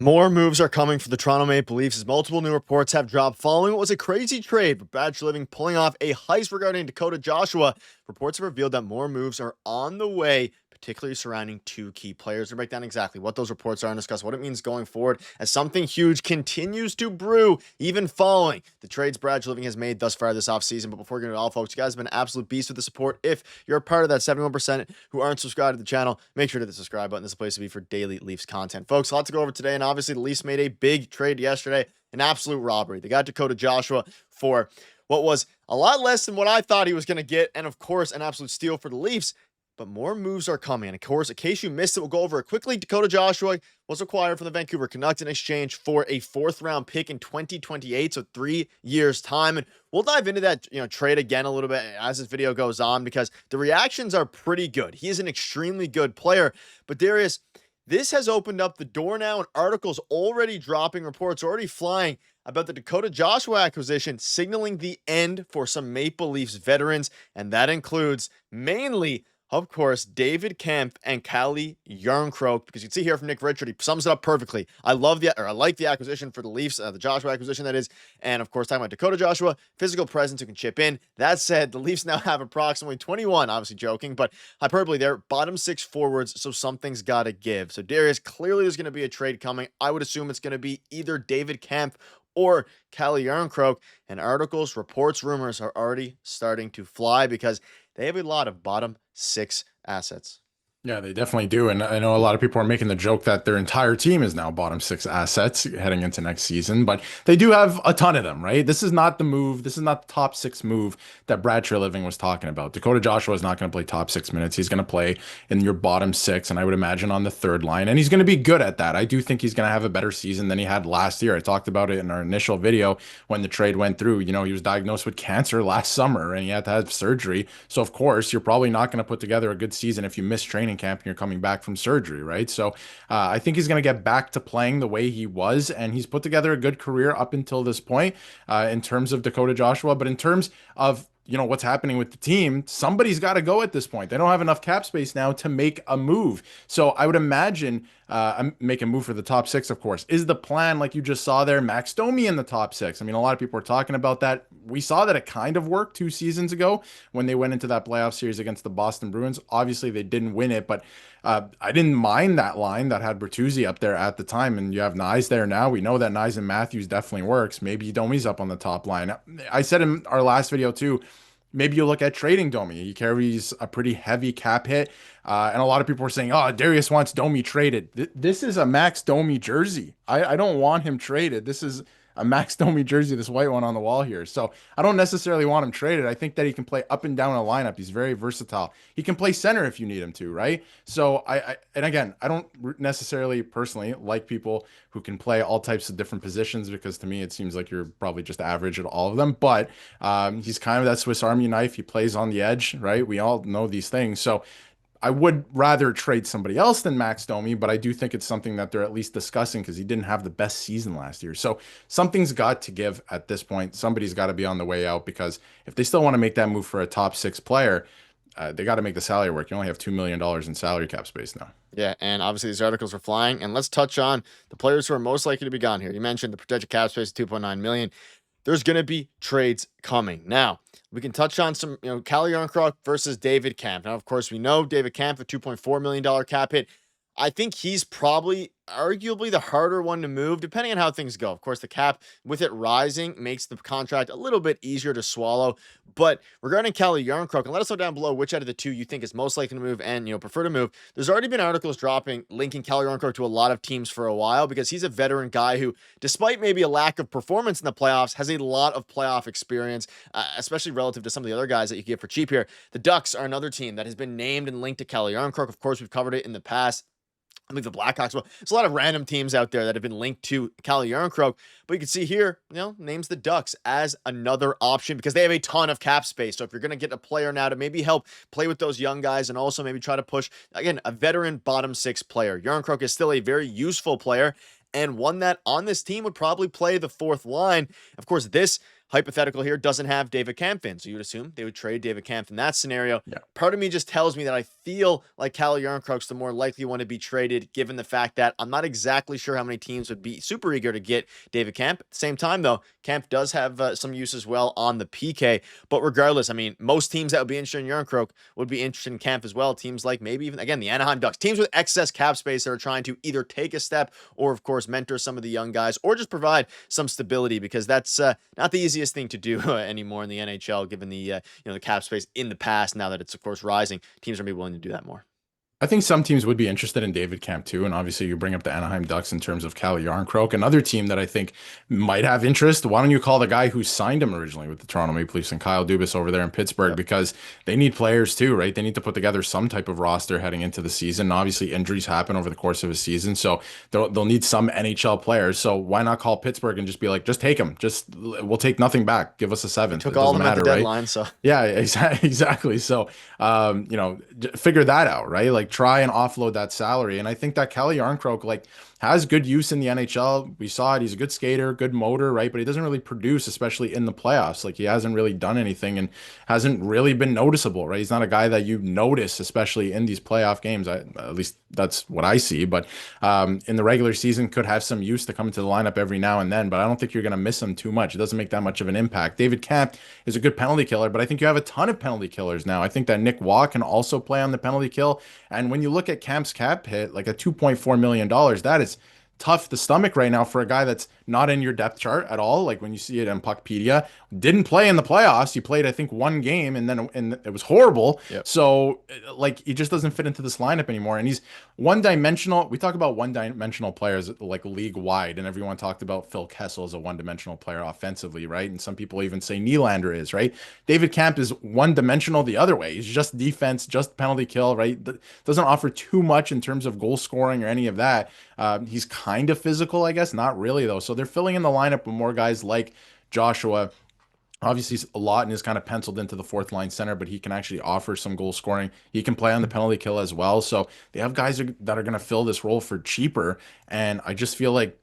More moves are coming for the Toronto Maple Leafs as multiple new reports have dropped following what was a crazy trade, with Brad Living pulling off a heist regarding Dakota Joshua. Reports have revealed that more moves are on the way, particularly surrounding two key players. We'll break down exactly what those reports are and discuss what it means going forward as something huge continues to brew, even following the trades Brad Living has made thus far this offseason. But before we get into it all, folks, you guys have been an absolute beast with the support. If you're a part of that 71% who aren't subscribed to the channel, make sure to hit the subscribe button. This is a place to be for daily Leafs content. Folks, a lot to go over today, and obviously the Leafs made a big trade yesterday, an absolute robbery. They got Dakota Joshua for what was a lot less than what I thought he was going to get, and of course, an absolute steal for the Leafs. But more moves are coming. And of course, in case you missed it, we'll go over it quickly. Dakota Joshua was acquired from the Vancouver Canucks in exchange for a 4th-round pick in 2028, so 3 years' time. And we'll dive into that, trade again a little bit as this video goes on, because the reactions are pretty good. He is an extremely good player. But Darius, this has opened up the door now, and articles already dropping, reports already flying about the Dakota Joshua acquisition, signaling the end for some Maple Leafs veterans, and that includes mainly, of course, David Kemp and Calle Jarnkrok, because you can see here from Nick Richard, he sums it up perfectly. I like the acquisition for the Leafs, the Joshua acquisition, that is. And of course, talking about Dakota Joshua, physical presence who can chip in. That said, the Leafs now have approximately 21, obviously joking, but hyperbole there, bottom 6 forwards, so something's got to give. So Darius, clearly there's going to be a trade coming. I would assume it's going to be either David Kemp or Calle Jarnkrok, and articles, reports, rumors are already starting to fly because they have a lot of bottom 6 assets. Yeah, they definitely do. And I know a lot of people are making the joke that their entire team is now bottom 6 assets heading into next season, but they do have a ton of them, right? This is not the move. This is not the top 6 move that Brad Treliving was talking about. Dakota Joshua is not going to play top 6 minutes. He's going to play in your bottom 6, and I would imagine on the 3rd line, and he's going to be good at that. I do think he's going to have a better season than he had last year. I talked about it in our initial video when the trade went through. He was diagnosed with cancer last summer and he had to have surgery. So of course, you're probably not going to put together a good season if you miss training camp and you're coming back from surgery, right? So I think he's going to get back to playing the way he was, and he's put together a good career up until this point in terms of Dakota Joshua. But in terms of what's happening with the team, somebody's got to go at this point. They don't have enough cap space now to make a move. So I would imagine make a move for the top 6, of course. Is the plan, like you just saw there, Max Domi in the top 6? I mean, a lot of people are talking about that. We saw that it kind of worked 2 seasons ago when they went into that playoff series against the Boston Bruins. Obviously, they didn't win it, but I didn't mind that line that had Bertuzzi up there at the time, and you have Nyes there now. We know that Nyes and Matthews definitely works. Maybe Domi's up on the top line. I said in our last video too, maybe you look at trading Domi. He carries a pretty heavy cap hit. And a lot of people were saying, oh, Darius wants Domi traded. This is a Max Domi jersey. I don't want him traded. This is a Max Domi jersey, this white one on the wall here. So I don't necessarily want him traded. I think that he can play up and down a lineup. He's very versatile. He can play center if you need him to, right? So and again, I don't necessarily personally like people who can play all types of different positions, because to me, it seems like you're probably just average at all of them. But he's kind of that Swiss Army knife. He plays on the edge, right? We all know these things. So I would rather trade somebody else than Max Domi, but I do think it's something that they're at least discussing because he didn't have the best season last year. So something's got to give at this point. Somebody's got to be on the way out, because if they still want to make that move for a top 6 player, they got to make the salary work. You only have $2 million in salary cap space now. Yeah, and obviously these articles are flying. And let's touch on the players who are most likely to be gone here. You mentioned the projected cap space of $2.9 million. There's going to be trades coming. Now, we can touch on some, Calle Jarnkrok versus David Kemp. Now, of course, we know David Kemp, a $2.4 million cap hit. I think he's probably arguably the harder one to move, depending on how things go. Of course, the cap, with it rising, makes the contract a little bit easier to swallow. But regarding Calle Jarnkrok, and let us know down below which out of the two you think is most likely to move and, prefer to move. There's already been articles dropping linking Calle Jarnkrok to a lot of teams for a while, because he's a veteran guy who, despite maybe a lack of performance in the playoffs, has a lot of playoff experience, especially relative to some of the other guys that you can get for cheap here. The Ducks are another team that has been named and linked to Calle Jarnkrok. Of course, we've covered it in the past. I think the Blackhawks, well, there's a lot of random teams out there that have been linked to Calle Jarnkrok, but you can see here, names the Ducks as another option because they have a ton of cap space. So if you're going to get a player now to maybe help play with those young guys and also maybe try to push, again, a veteran bottom 6 player, Jarnkrok is still a very useful player and one that on this team would probably play the 4th line. Of course, this hypothetical here, doesn't have David Kampf in. So you would assume they would trade David Kampf in that scenario. Yeah. Part of me just tells me that I feel like Calle Jarnkrok's the more likely one to be traded, given the fact that I'm not exactly sure how many teams would be super eager to get David Kampf. At the same time, though, Kampf does have some use as well on the PK. But regardless, I mean, most teams that would be interested in Jarnkrok would be interested in Kampf as well. Teams like maybe even, again, the Anaheim Ducks. Teams with excess cap space that are trying to either take a step or, of course, mentor some of the young guys or just provide some stability, because that's not the easiest thing to do anymore in the NHL, given the the cap space in the past. Now that it's, of course, rising, teams are going to be willing to do that more. I think some teams would be interested in David Kampf too, and obviously you bring up the Anaheim Ducks in terms of Calle Jarnkrok. Another team that I think might have interest. Why don't you call the guy who signed him originally with the Toronto Maple Leafs and Kyle Dubas over there in Pittsburgh? Yep. Because they need players too, right? They need to put together some type of roster heading into the season. And obviously injuries happen over the course of a season, so they'll need some NHL players. So why not call Pittsburgh and just be like, just take him. We'll take nothing back. Give us a seventh. Took It all doesn't of them at matter, the right? deadline, so Yeah, exactly. So, figure that out, right? Like try and offload that salary. And I think that Calle Jarnkrok like has good use in the NHL. We saw it. He's a good skater, good motor, right? But he doesn't really produce, especially in the playoffs. Like he hasn't really done anything and hasn't really been noticeable, right? He's not a guy that you notice, especially in these playoff games. At least that's what I see. But in the regular season, could have some use to come into the lineup every now and then. But I don't think you're going to miss him too much. It doesn't make that much of an impact. David Kampf is a good penalty killer, but I think you have a ton of penalty killers now. I think that Nick Waugh can also play on the penalty kill. And when you look at Kampf's cap hit, like a $2.4 million, that is tough to stomach right now for a guy that's not in your depth chart at all. Like when you see it in Puckpedia, didn't play in the playoffs. He played, I think, one game and it was horrible. Yep. So like he just doesn't fit into this lineup anymore. And he's one-dimensional. We talk about one-dimensional players like league wide, and everyone talked about Phil Kessel as a one-dimensional player offensively, right? And some people even say Nylander is, right? David Kampf is one-dimensional the other way. He's just defense, just penalty kill, right? Doesn't offer too much in terms of goal scoring or any of that. He's kind of physical, I guess. Not really, though. So they're filling in the lineup with more guys like Joshua. Obviously, a lot and is kind of penciled into the fourth line center, but he can actually offer some goal scoring. He can play on the penalty kill as well. So they have guys that are going to fill this role for cheaper. And I just feel like,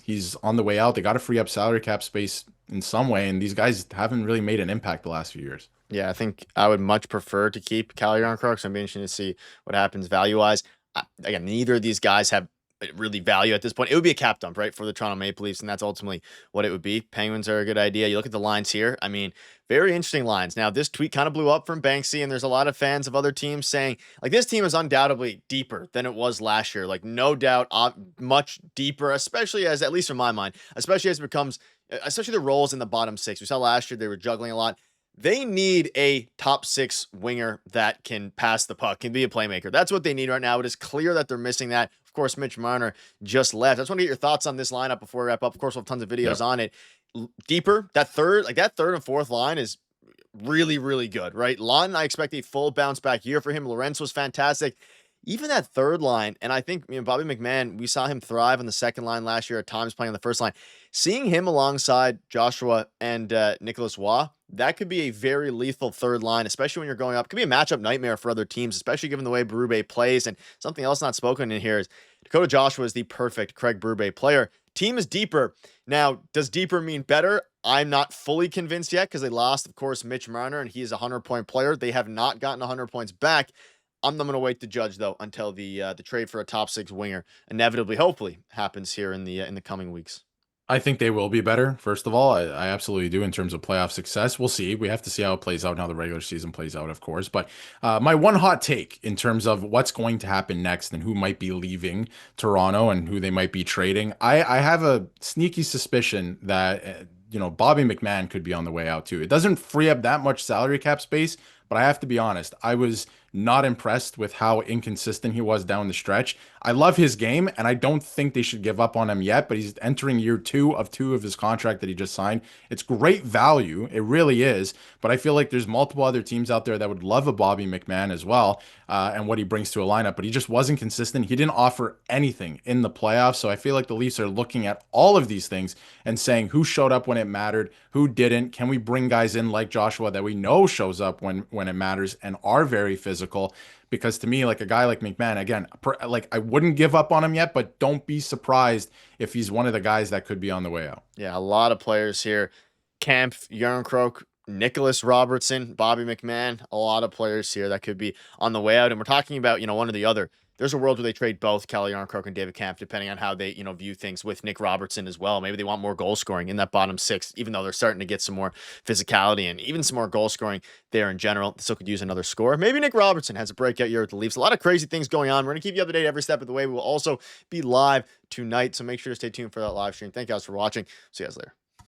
he's on the way out. They got to free up salary cap space in some way. And these guys haven't really made an impact the last few years. Yeah, I think I would much prefer to keep Calle Jarnkrok. So I'm interested to see what happens value-wise. Again, neither of these guys have really value at this point. It would be a cap dump, right, for the Toronto Maple Leafs, and that's ultimately what it would be. Penguins are a good idea. You look at the lines here. I mean, very interesting lines. Now, this tweet kind of blew up from Banksy, and there's a lot of fans of other teams saying, like, this team is undoubtedly deeper than it was last year. Like, no doubt, much deeper, especially as, at least in my mind, especially as it becomes, especially the roles in the bottom six. We saw last year they were juggling a lot. They need a top six winger that can pass the puck, can be a playmaker. That's what they need right now. It is clear that they're missing that. Of course, Mitch Marner just left. I just want to get your thoughts on this lineup before we wrap up. Of course, we'll have tons of videos on it. Deeper, that third and fourth line is really, really good, right? Lund, I expect a full bounce back year for him. Lorentz was fantastic. Even that third line, and I think Bobby McMahon, we saw him thrive on the second line last year, at times playing on the first line. Seeing him alongside Joshua and Nicholas Waugh, that could be a very lethal third line, especially when you're going up. It could be a matchup nightmare for other teams, especially given the way Berube plays. And something else not spoken in here is Dakota Joshua is the perfect Craig Berube player. Team is deeper. Now, does deeper mean better? I'm not fully convinced yet because they lost, of course, Mitch Marner, and he is a 100-point player. They have not gotten 100 points back. I'm not going to wait to judge, though, until the trade for a top six winger inevitably, hopefully, happens here in the coming weeks. I think they will be better. First of all, I absolutely do in terms of playoff success. We'll see. We have to see how it plays out and how the regular season plays out, of course. But my one hot take in terms of what's going to happen next and who might be leaving Toronto and who they might be trading, I have a sneaky suspicion that Bobby McMahon could be on the way out too. It doesn't free up that much salary cap space, but I have to be honest, I was not impressed with how inconsistent he was down the stretch. I love his game, and I don't think they should give up on him yet, but he's entering year two of his contract that he just signed. It's great value. It really is. But I feel like there's multiple other teams out there that would love a Bobby McMahon as well, and what he brings to a lineup, but he just wasn't consistent. He didn't offer anything in the playoffs. So I feel like the Leafs are looking at all of these things and saying who showed up when it mattered, who didn't. Can we bring guys in like Joshua that we know shows up when it matters and are very physical? Because to me, like a guy like McMahon, again, I wouldn't give up on him yet, but don't be surprised if he's one of the guys that could be on the way out. Yeah, a lot of players here. Kempf, Yarncroke, Nicholas Robertson, Bobby McMahon, a lot of players here that could be on the way out. And we're talking about, one or the other. There's a world where they trade both Kelly Yarncroke and David Kempf, depending on how they, view things with Nick Robertson as well. Maybe they want more goal scoring in that bottom six, even though they're starting to get some more physicality and even some more goal scoring there in general. They still could use another score. Maybe Nick Robertson has a breakout year with the Leafs. A lot of crazy things going on. We're going to keep you up to date every step of the way. We will also be live tonight, so make sure to stay tuned for that live stream. Thank you guys for watching. See you guys later.